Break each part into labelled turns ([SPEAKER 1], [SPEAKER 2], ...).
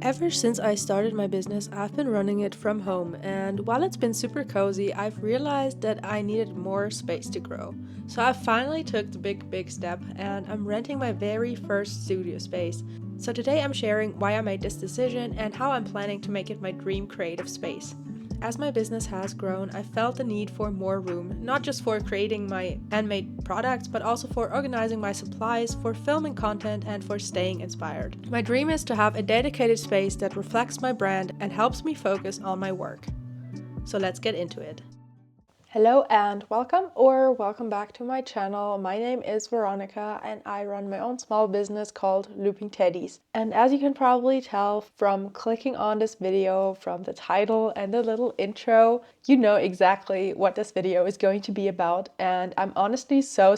[SPEAKER 1] Ever since I started my business, I've been running it from home, and while it's been super cozy, I've realized that I needed more space to grow. So I finally took the big step, and I'm renting my very first studio space. So today I'm sharing why I made this decision and how I'm planning to make it my dream creative space. As my business has grown, I felt the need for more room, not just for creating my handmade products, but also for organizing my supplies, for filming content, and for staying inspired. My dream is to have a dedicated space that reflects my brand and helps me focus on my work. So let's get into it. Hello and welcome back to my channel. My name is Veronica and I run my own small business called Looping Teddies. And as you can probably tell from clicking on this video, from the title and the little intro, you know exactly what this video is going to be about. And I'm honestly so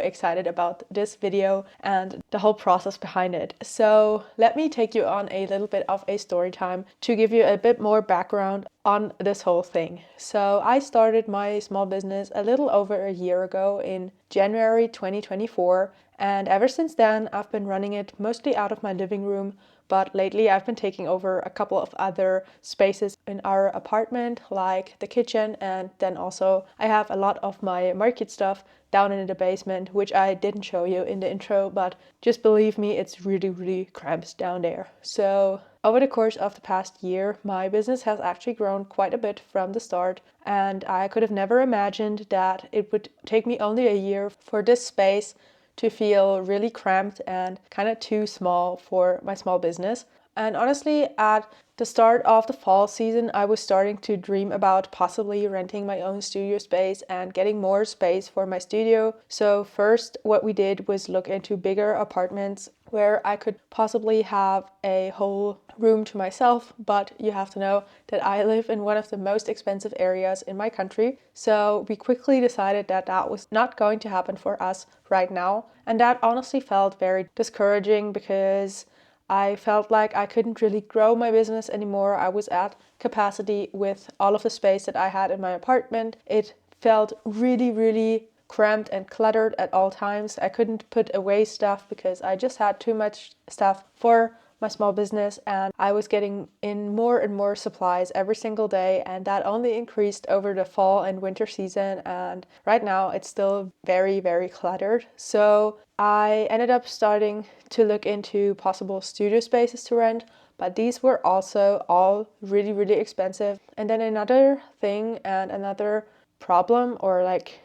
[SPEAKER 1] excited about this video and the whole process behind it. So let me take you on a little bit of a story time to give you a bit more background on this whole thing. So I started my small business a little over a year ago in January 2024, and ever since then I've been running it mostly out of my living room, but lately I've been taking over a couple of other spaces in our apartment, like the kitchen, and then also I have a lot of my market stuff down in the basement, which I didn't show you in the intro, but just believe me, it's really cramped down there. So over the course of the past year, my business has actually grown quite a bit from the start, and I could have never imagined that it would take me only a year for this space to feel really cramped and kind of too small for my small business. And honestly, at the start of the fall season, I was starting to dream about possibly renting my own studio space and getting more space for my studio. So first, what we did was look into bigger apartments where I could possibly have a whole room to myself, but you have to know that I live in one of the most expensive areas in my country. So we quickly decided that that was not going to happen for us right now. And that honestly felt very discouraging because I felt like I couldn't really grow my business anymore. I was at capacity with all of the space that I had in my apartment. It felt really cramped and cluttered at all times. I couldn't put away stuff because I just had too much stuff for my small business, and I was getting in more and more supplies every single day, and that only increased over the fall and winter season, and right now it's still very cluttered. So I ended up starting to look into possible studio spaces to rent, but these were also all really expensive. And then another thing and another problem or like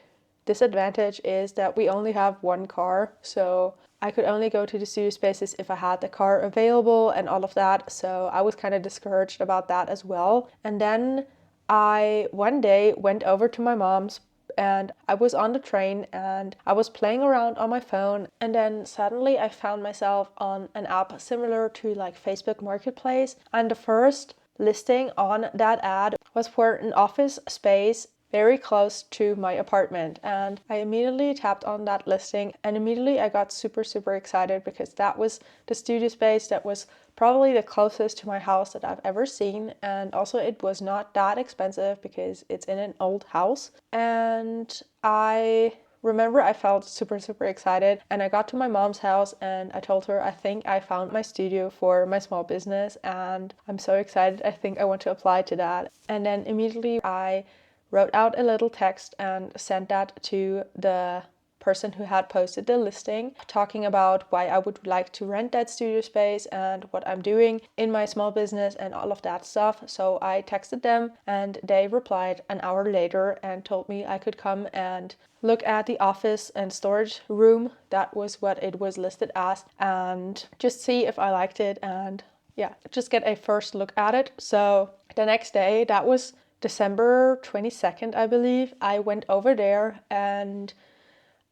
[SPEAKER 1] disadvantage is that we only have one car, so I could only go to the studio spaces if I had the car available and all of that, so I was kind of discouraged about that as well. And then I one day went over to my mom's and I was on the train and I was playing around on my phone, and then suddenly I found myself on an app similar to like Facebook Marketplace, and the first listing on that ad was for an office space very close to my apartment, and I immediately tapped on that listing and immediately I got super excited because that was the studio space that was probably the closest to my house that I've ever seen, and also it was not that expensive because it's in an old house. And I remember I felt super excited, and I got to my mom's house and I told her I think I found my studio for my small business and I'm so excited, I think I want to apply to that. And then immediately I wrote out a little text and sent that to the person who had posted the listing, talking about why I would like to rent that studio space and what I'm doing in my small business and all of that stuff. So I texted them and they replied an hour later and told me I could come and look at the office and storage room, that was what it was listed as, and just see if I liked it and yeah, just get a first look at it. So the next day, that was December 22nd, I believe, I went over there and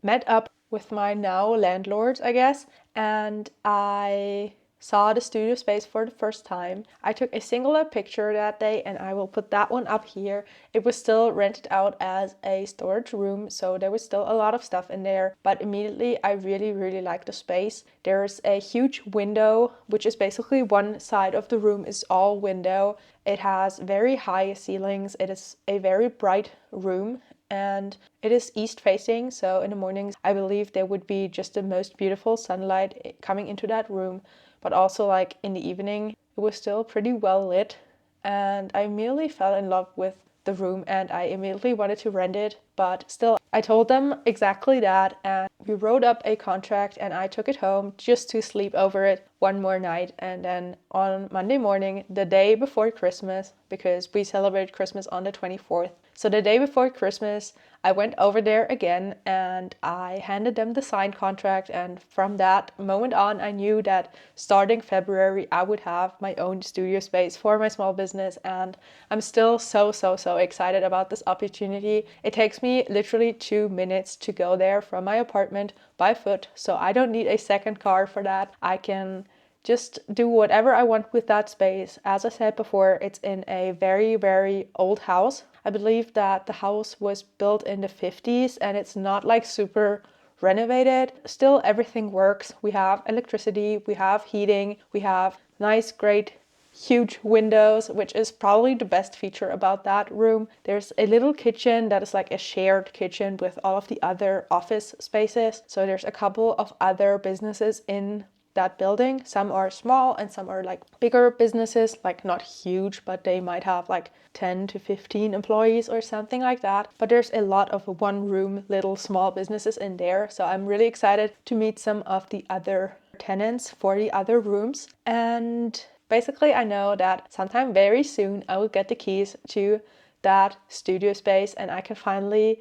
[SPEAKER 1] met up with my now landlords, I guess, and I saw the studio space for the first time. I took a singular picture that day and I will put that one up here. It was still rented out as a storage room, so there was still a lot of stuff in there, but immediately I really liked the space. There's a huge window, which is basically one side of the room is all window. It has very high ceilings. It is a very bright room and it is east facing, so in the mornings I believe there would be just the most beautiful sunlight coming into that room, but also like in the evening it was still pretty well lit, and I immediately fell in love with the room and I immediately wanted to rent it. But still, I told them exactly that, and we wrote up a contract and I took it home just to sleep over it one more night. And then on Monday morning, the day before Christmas, because we celebrate Christmas on the 24th, so the day before Christmas, I went over there again and I handed them the signed contract. And from that moment on, I knew that starting February, I would have my own studio space for my small business. And I'm still so excited about this opportunity. It takes me literally 2 minutes to go there from my apartment by foot. So I don't need a second car for that. I can just do whatever I want with that space. As I said before, it's in a very old house. I believe that the house was built in the 50s and it's not like super renovated. Still, everything works. We have electricity, we have heating, we have nice, great, huge windows, which is probably the best feature about that room. There's a little kitchen that is like a shared kitchen with all of the other office spaces. So there's a couple of other businesses in that building. Some are small and some are like bigger businesses, like not huge, but they might have like 10 to 15 employees or something like that. But there's a lot of one room little small businesses in there. So I'm really excited to meet some of the other tenants for the other rooms. And basically I know that sometime very soon I will get the keys to that studio space and I can finally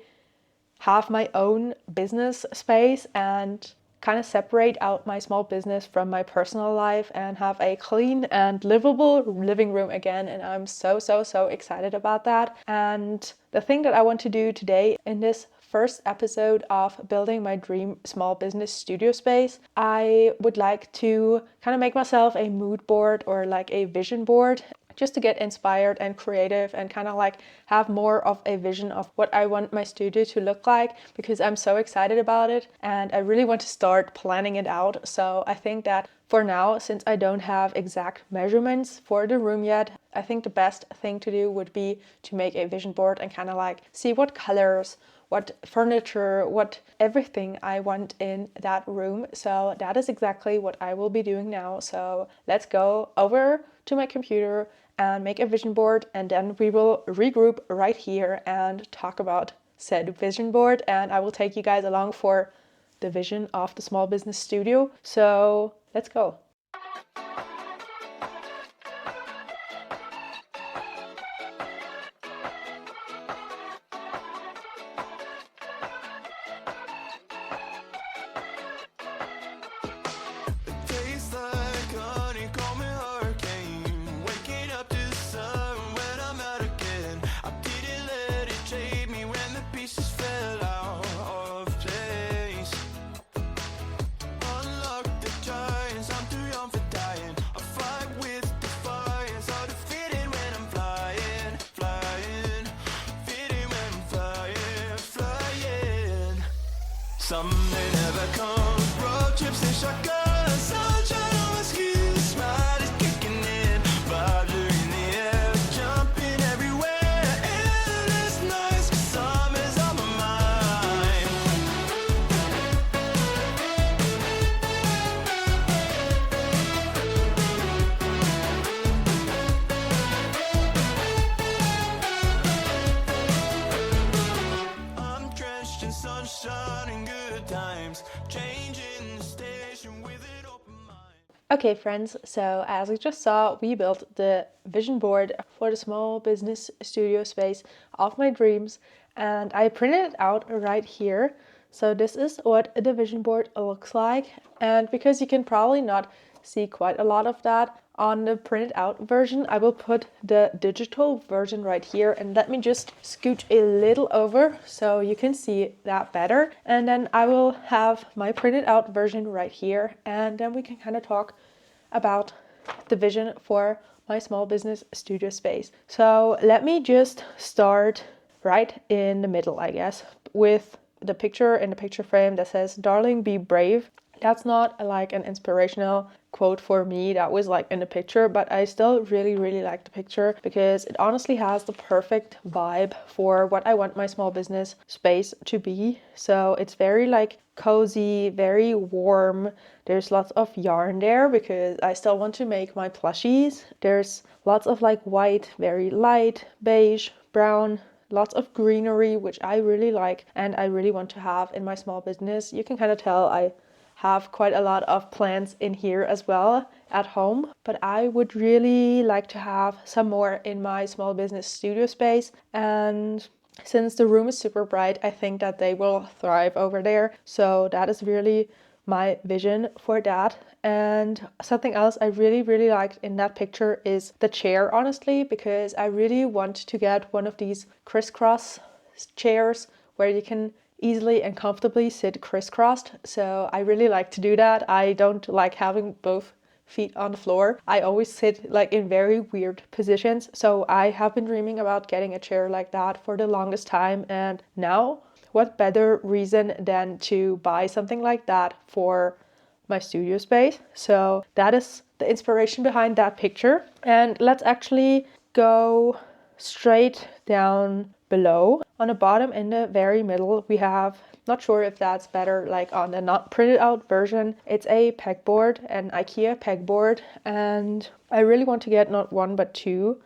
[SPEAKER 1] have my own business space and kind of separate out my small business from my personal life and have a clean and livable living room again. And I'm so excited about that. And the thing that I want to do today in this first episode of building my dream small business studio space, I would like to kind of make myself a mood board or like a vision board, just to get inspired and creative and kind of like have more of a vision of what I want my studio to look like, because I'm so excited about it and I really want to start planning it out. So I think that for now, since I don't have exact measurements for the room yet, I think the best thing to do would be to make a vision board and kind of like see what colors, what furniture, what everything I want in that room. So that is exactly what I will be doing now. So let's go over to my computer and make a vision board, and then we will regroup right here and talk about said vision board, and I will take you guys along for the vision of the small business studio. So let's go.
[SPEAKER 2] Some may never come, road trips and shotguns, sunshine on my skin, smile is kicking in, vibes are in the air, jumping everywhere, endless nights, summer's on my mind. I'm drenched in sunshine and good times, changing the station with an open mind.
[SPEAKER 1] Okay friends, so as you just saw, we built the vision board for the small business studio space of my dreams, and I printed it out right here. So this is what the vision board looks like, and because you can probably not see quite a lot of that on the printed out version, I will put the digital version right here, and let me just scoot a little over so you can see that better, and then I will have my printed out version right here, and then we can kind of talk about the vision for my small business studio space. So let me just start right in the middle, I guess, with the picture in the picture frame that says, "Darling, be brave." That's not like an inspirational quote for me, that was like in the picture, but I still really like the picture because it honestly has the perfect vibe for what I want my small business space to be. So it's very like cozy, very warm. There's lots of yarn there because I still want to make my plushies. There's lots of like white, very light, beige, brown, lots of greenery, which I really like and I really want to have in my small business. You can kind of tell I have quite a lot of plants in here as well at home, but I would really like to have some more in my small business studio space. And since the room is super bright, I think that they will thrive over there. So that is really my vision for that. And something else I really liked in that picture is the chair, honestly, because I really want to get one of these crisscross chairs where you can easily and comfortably sit crisscrossed. So I really like to do that. I don't like having both feet on the floor. I always sit like in very weird positions. So I have been dreaming about getting a chair like that for the longest time. And now, what better reason than to buy something like that for my studio space? So that is the inspiration behind that picture. And let's actually go straight down below. On the bottom in the very middle, we have, not sure if that's better like on the not printed out version, it's a pegboard, an IKEA pegboard, and I really want to get not one but two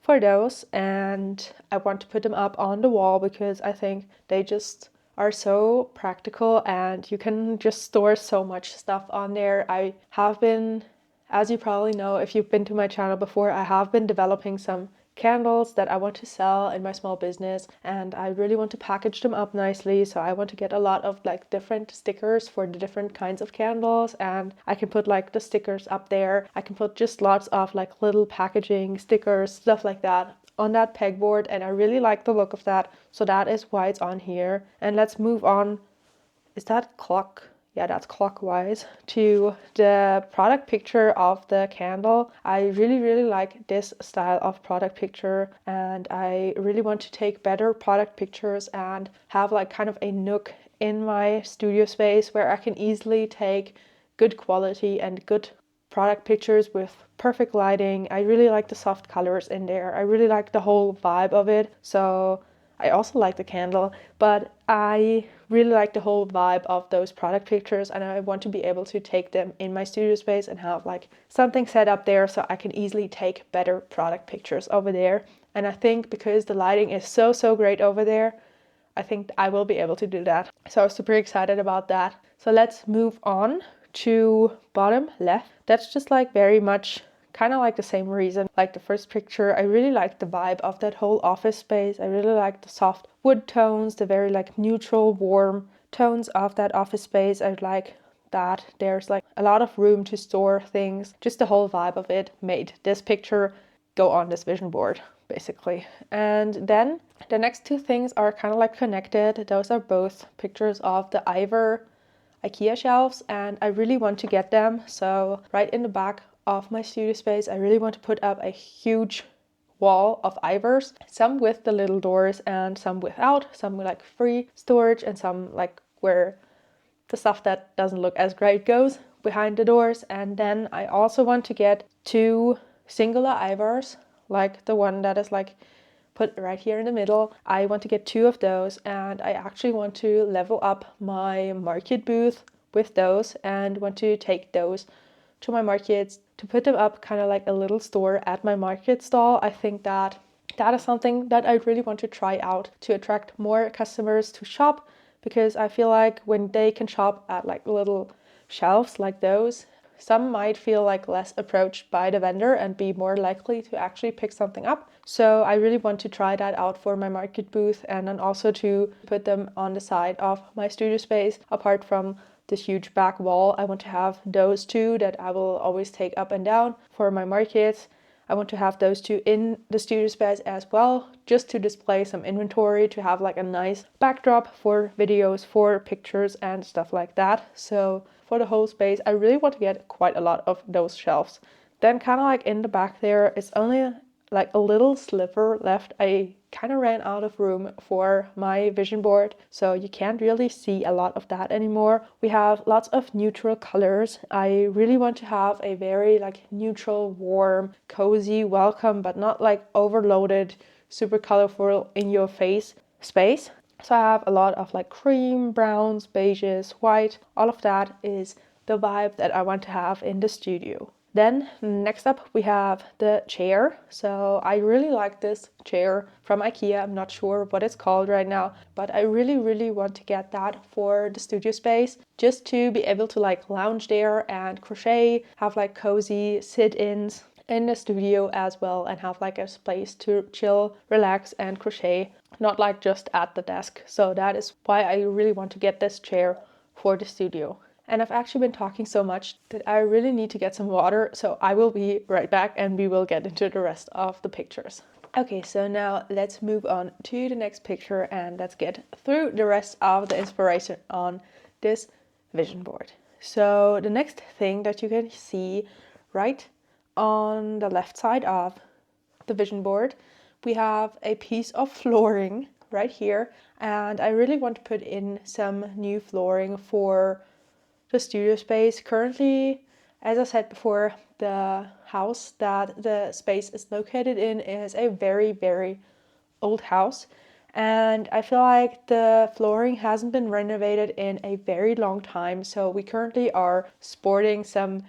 [SPEAKER 1] for those, and I want to put them up on the wall because I think they just are so practical and you can just store so much stuff on there. I have been, as you probably know if you've been to my channel before, I have been developing some candles that I want to sell in my small business, and I really want to package them up nicely. So I want to get a lot of like different stickers for the different kinds of candles, and I can put like the stickers up there. I can put just lots of like little packaging stickers, stuff like that on that pegboard, and I really like the look of that. So that is why it's on here. And let's move on. Is that clock? Yeah, that's clockwise to the product picture of the candle. I really like this style of product picture, and I really want to take better product pictures and have like kind of a nook in my studio space where I can easily take good quality and good product pictures with perfect lighting. I really like the soft colors in there. I really like the whole vibe of it. So I also like the candle, but I really like the whole vibe of those product pictures, and I want to be able to take them in my studio space and have like something set up there so I can easily take better product pictures over there. And I think because the lighting is so great over there, I think I will be able to do that. So I'm super excited about that. So let's move on to bottom left. That's just like very much kind of like the same reason like the first picture. I really like the vibe of that whole office space. I really like the soft wood tones, the very like neutral warm tones of that office space. I like that there's like a lot of room to store things. Just the whole vibe of it made this picture go on this vision board basically. And then the next two things are kind of like connected. Those are both pictures of the Ivor IKEA shelves, and I really want to get them. So right in the back of my studio space, I really want to put up a huge wall of Ivors, some with the little doors and some without, some with like free storage and some like where the stuff that doesn't look as great goes behind the doors. And then I also want to get two singular Ivors, like the one that is like put right here in the middle. I want to get two of those, and I actually want to level up my market booth with those and want to take those to my markets to put them up kind of like a little store at my market stall. I think that that is something that I really want to try out to attract more customers to shop, because I feel like when they can shop at like little shelves like those, some might feel like less approached by the vendor and be more likely to actually pick something up. So I really want to try that out for my market booth, and then also to put them on the side of my studio space. Apart from this huge back wall, I want to have those two that I will always take up and down for my markets. I want to have those two in the studio space as well, just to display some inventory, to have like a nice backdrop for videos, for pictures and stuff like that. So for the whole space, I really want to get quite a lot of those shelves. Then kind of like in the back there, it's only like a little sliver left. I kind of ran out of room for my vision board, so you can't really see a lot of that anymore. We have lots of neutral colors. I really want to have a very like neutral, warm, cozy, welcome, but not like overloaded, super colorful in your face space. So I have a lot of like cream, browns, beiges, white. All of that is the vibe that I want to have in the studio. Then next up we have the chair. So I really like this chair from IKEA. I'm not sure what it's called right now, but I really want to get that for the studio space, just to be able to like lounge there and crochet, have like cozy sit-ins in the studio as well, and have like a place to chill, relax and crochet, not like just at the desk. So that is why I really want to get this chair for the studio. And I've actually been talking so much that I really need to get some water, so I will be right back and we will get into the rest of the pictures. Okay, so now let's move on to the next picture and let's get through the rest of the inspiration on this vision board. So the next thing that you can see right on the left side of the vision board, we have a piece of flooring right here, and I really want to put in some new flooring for the studio space. Currently, as I said before, the house that the space is located in is a very old house, and I feel like the flooring hasn't been renovated in a very long time. So we currently are sporting some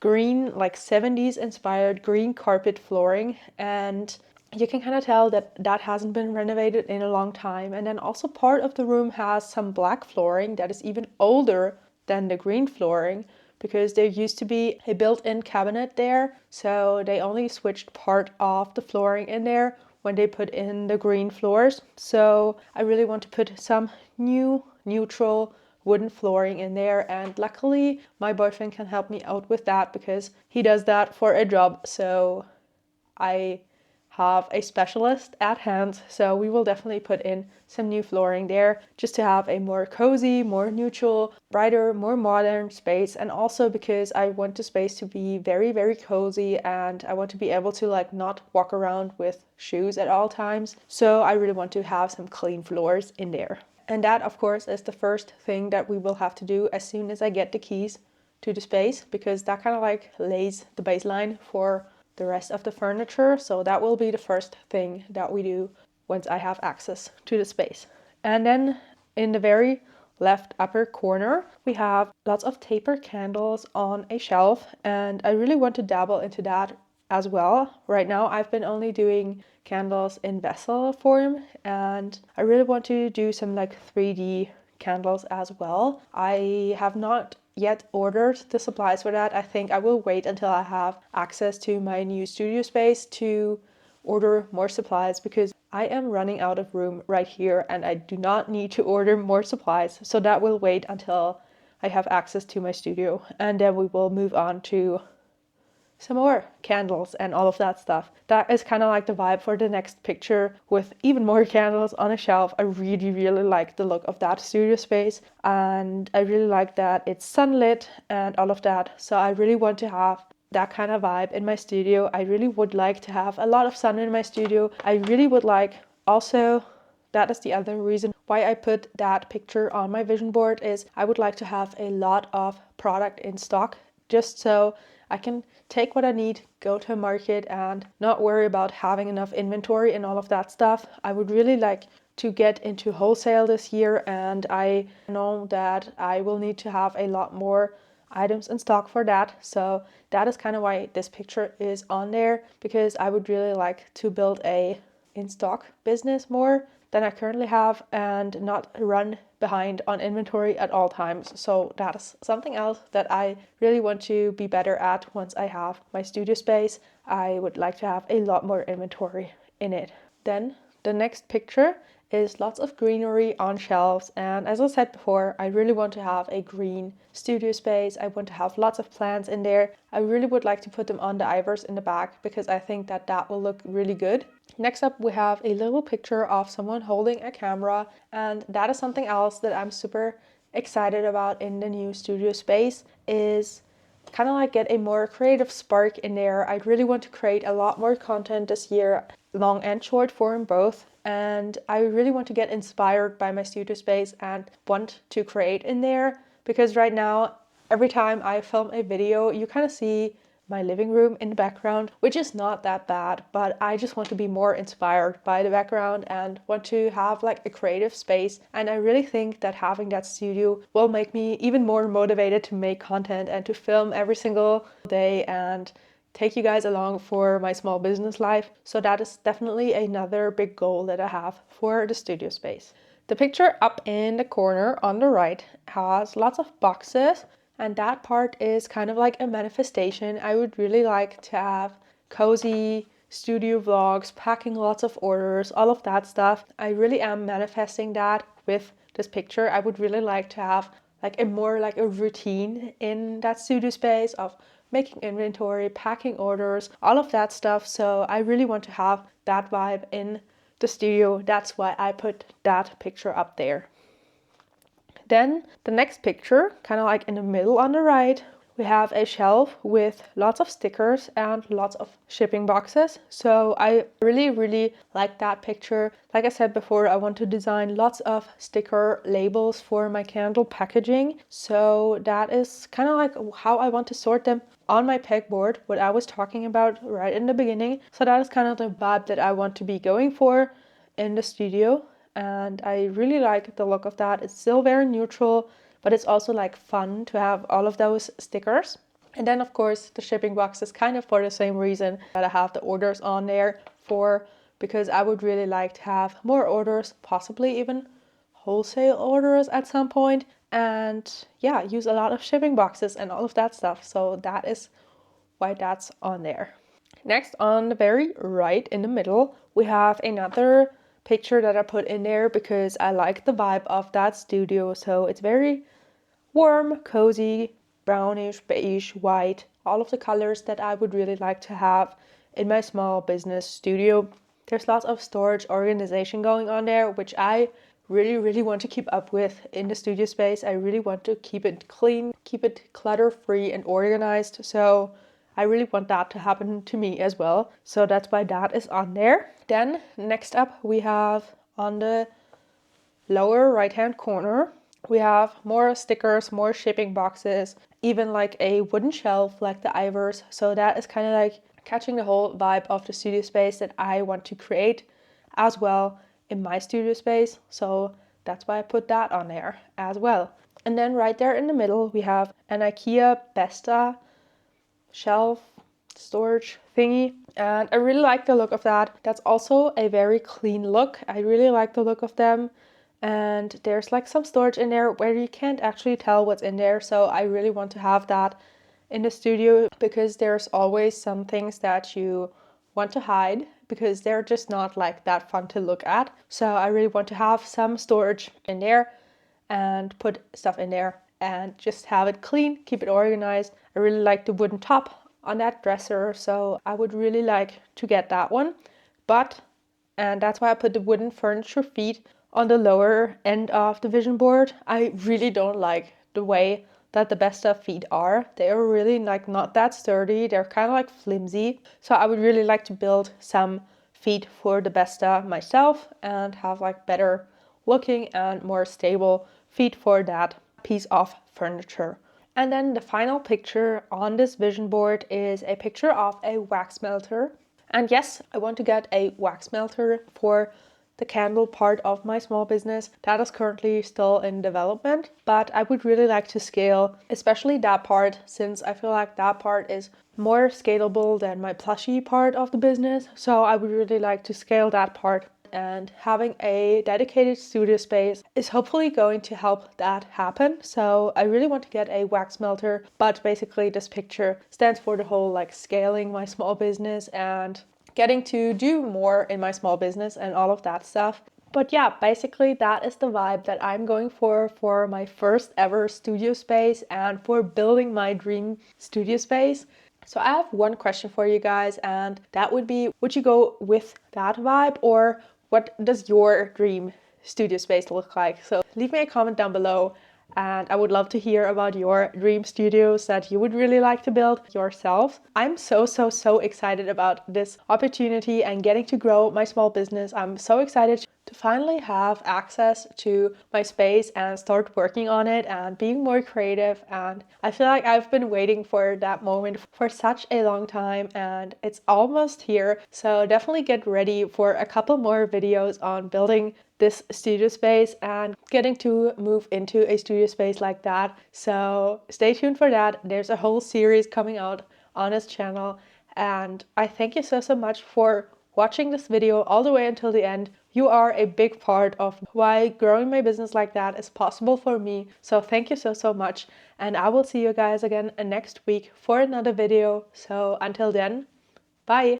[SPEAKER 1] green, like 70s inspired green carpet flooring, and you can kind of tell that that hasn't been renovated in a long time. And then also part of the room has some black flooring that is even older than the green flooring, because there used to be a built-in cabinet there, so they only switched part of the flooring in there when they put in the green floors. So I really want to put some new neutral wooden flooring in there, and luckily my boyfriend can help me out with that because he does that for a job. So I have a specialist at hand, so we will definitely put in some new flooring there just to have a more cozy, more neutral, brighter, more modern space. And also because I want the space to be very cozy, and I want to be able to like not walk around with shoes at all times. So I really want to have some clean floors in there. And that of course is the first thing that we will have to do as soon as I get the keys to the space, because that kind of like lays the baseline for the rest of the furniture. So that will be the first thing that we do once I have access to the space. And then in the very left upper corner, we have lots of taper candles on a shelf, and I really want to dabble into that as well. Right now I've been only doing candles in vessel form, and I really want to do some like 3D candles as well. I have not yet ordered the supplies for that. I think I will wait until I have access to my new studio space to order more supplies, because I am running out of room right here and I do not need to order more supplies. So that will wait until I have access to my studio, and then we will move on to some more candles and all of that stuff. That is kind of like the vibe for the next picture, with even more candles on a shelf. I really like the look of that studio space, and I really like that it's sunlit and all of that. So I really want to have that kind of vibe in my studio. I really would like to have a lot of sun in my studio. I really would like also, that is the other reason why I put that picture on my vision board, is I would like to have a lot of product in stock, just so I can take what I need, go to a market and not worry about having enough inventory and all of that stuff. I would really like to get into wholesale this year, and I know that I will need to have a lot more items in stock for that. So that is kind of why this picture is on there, because I would really like to build a in-stock business more than I currently have, and not run behind on inventory at all times. So that is something else that I really want to be better at once I have my studio space. I would like to have a lot more inventory in it. Then the next picture is lots of greenery on shelves, and as I said before, I really want to have a green studio space. I want to have lots of plants in there. I really would like to put them on the ivers in the back, because I think that that will look really good. Next up, we have a little picture of someone holding a camera, and that is something else that I'm super excited about in the new studio space, is kind of like get a more creative spark in there. I really want to create a lot more content this year, long and short form both. And I really want to get inspired by my studio space and want to create in there, because right now, every time I film a video, you kind of see my living room in the background, which is not that bad, but I just want to be more inspired by the background and want to have like a creative space. And I really think that having that studio will make me even more motivated to make content and to film every single day and take you guys along for my small business life. So that is definitely another big goal that I have for the studio space. The picture up in the corner on the right has lots of boxes, and that part is kind of like a manifestation. I would really like to have cozy studio vlogs, packing lots of orders, all of that stuff. I really am manifesting that with this picture. I would really like to have like a more like a routine in that studio space of making inventory, packing orders, all of that stuff. So I really want to have that vibe in the studio. That's why I put that picture up there. Then the next picture, kind of like in the middle on the right, we have a shelf with lots of stickers and lots of shipping boxes. So I really like that picture. Like I said before, I want to design lots of sticker labels for my candle packaging. So that is kind of like how I want to sort them on my pegboard, what I was talking about right in the beginning. So that is kind of the vibe that I want to be going for in the studio. And I really like the look of that. It's still very neutral, but it's also like fun to have all of those stickers. And then of course the shipping box is kind of for the same reason that I have the orders on there for, because I would really like to have more orders, possibly even wholesale orders at some point, and yeah, use a lot of shipping boxes and all of that stuff. So that is why that's on there. Next, on the very right in the middle, we have another picture that I put in there because I like the vibe of that studio. So it's very warm, cozy, brownish, beige, white, all of the colors that I would really like to have in my small business studio. There's lots of storage organization going on there, which I really want to keep up with in the studio space. I really want to keep it clean, keep it clutter free and organized. So I really want that to happen to me as well. So that's why that is on there. Then next up we have on the lower right hand corner, we have more stickers, more shipping boxes, even like a wooden shelf like the Ivers. So that is kind of like catching the whole vibe of the studio space that I want to create as well in my studio space. So that's why I put that on there as well. And then right there in the middle we have an IKEA Besta shelf storage thingy, and I really like the look of that. That's also a very clean look. I really like the look of them, and there's like some storage in there where you can't actually tell what's in there. So I really want to have that in the studio, because there's always some things that you want to hide because they're just not like that fun to look at. So I really want to have some storage in there and put stuff in there and just have it clean, keep it organized. I really like the wooden top on that dresser, so I would really like to get that one. And that's why I put the wooden furniture feet on the lower end of the vision board. I really don't like the way that the Besta feet are. They are really like not that sturdy. They're kind of like flimsy. So I would really like to build some feet for the Besta myself and have like better looking and more stable feet for that piece of furniture. And then the final picture on this vision board is a picture of a wax melter. And yes, I want to get a wax melter for the candle part of my small business. That is currently still in development, but I would really like to scale, especially that part, since I feel like that part is more scalable than my plushie part of the business. So I would really like to scale that part, and having a dedicated studio space is hopefully going to help that happen. So I really want to get a wax melter, but basically this picture stands for the whole like scaling my small business and getting to do more in my small business and all of that stuff. But yeah, basically that is the vibe that I'm going for my first ever studio space and for building my dream studio space. So I have one question for you guys, and that would be, would you go with that vibe, or what does your dream studio space look like? So leave me a comment down below and I would love to hear about your dream studios that you would really like to build yourself. I'm so excited about this opportunity and getting to grow my small business. I'm so excited to finally have access to my space and start working on it and being more creative. And I feel like I've been waiting for that moment for such a long time, and it's almost here. So definitely get ready for a couple more videos on building this studio space and getting to move into a studio space like that. So stay tuned for that. There's a whole series coming out on this channel, and I thank you so much for watching this video all the way until the end. You are a big part of why growing my business like that is possible for me. So thank you so much. And I will see you guys again next week for another video. So until then, bye.